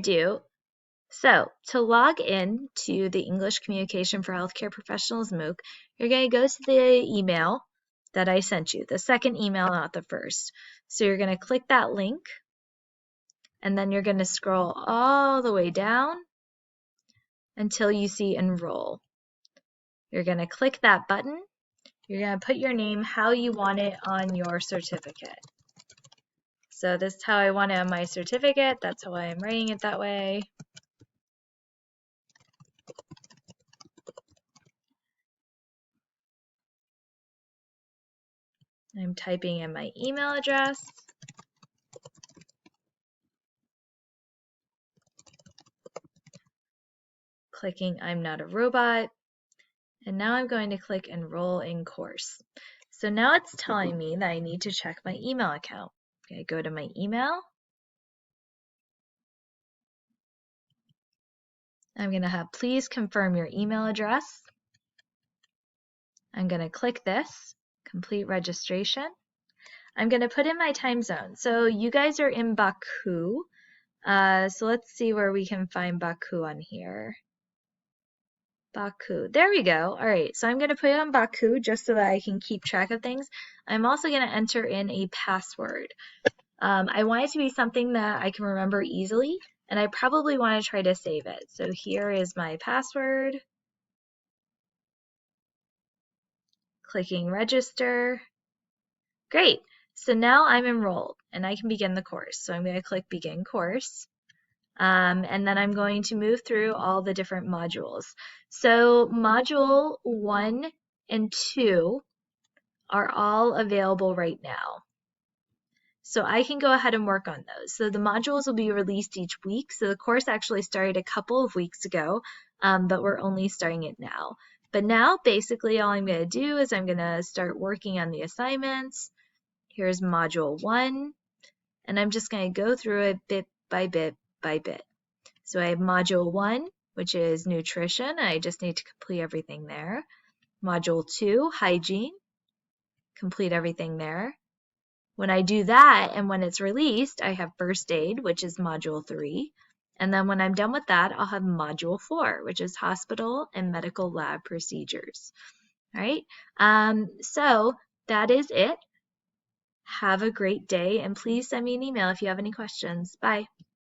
do, so to log in to the English Communication for Healthcare Professionals MOOC, you're going to go to the email that I sent you, the second email, not the first. So you're going to click that link, and then you're going to scroll all the way down until you see Enroll. You're going to click that button. You're going to put your name how you want it on your certificate. So this is how I want it on my certificate. That's why I'm writing it that way. I'm typing in my email address. Clicking I'm not a robot. And now I'm going to click Enroll in Course. So now it's telling me that I need to check my email account. Okay, go to my email. I'm going to have please confirm your email address. I'm going to click this, complete registration. I'm going to put in my time zone. So you guys are in Baku. So let's see where we can find Baku on here. Baku. There we go. All right, so I'm going to put it on Baku just so that I can keep track of things. I'm also going to enter in a password. I want it to be something that I can remember easily, and I probably want to try to save it. So here is my password. Clicking register. Great. So now I'm enrolled and I can begin the course. So I'm going to click begin course. And then I'm going to move through all the different modules. So module 1 and 2 are all available right now. So I can go ahead and work on those. So the modules will be released each week. So the course actually started a couple of weeks ago, but we're only starting it now. But now basically all I'm going to do is I'm going to start working on the assignments. Here's module 1, and I'm just going to go through it bit by bit by bit. So I have module 1, which is nutrition. I just need to complete everything there. Module 2, hygiene. Complete everything there. When I do that and when it's released, I have first aid, which is module 3. And then when I'm done with that, I'll have module 4, which is hospital and medical lab procedures. All right. So that is it. Have a great day, and please send me an email if you have any questions. Bye.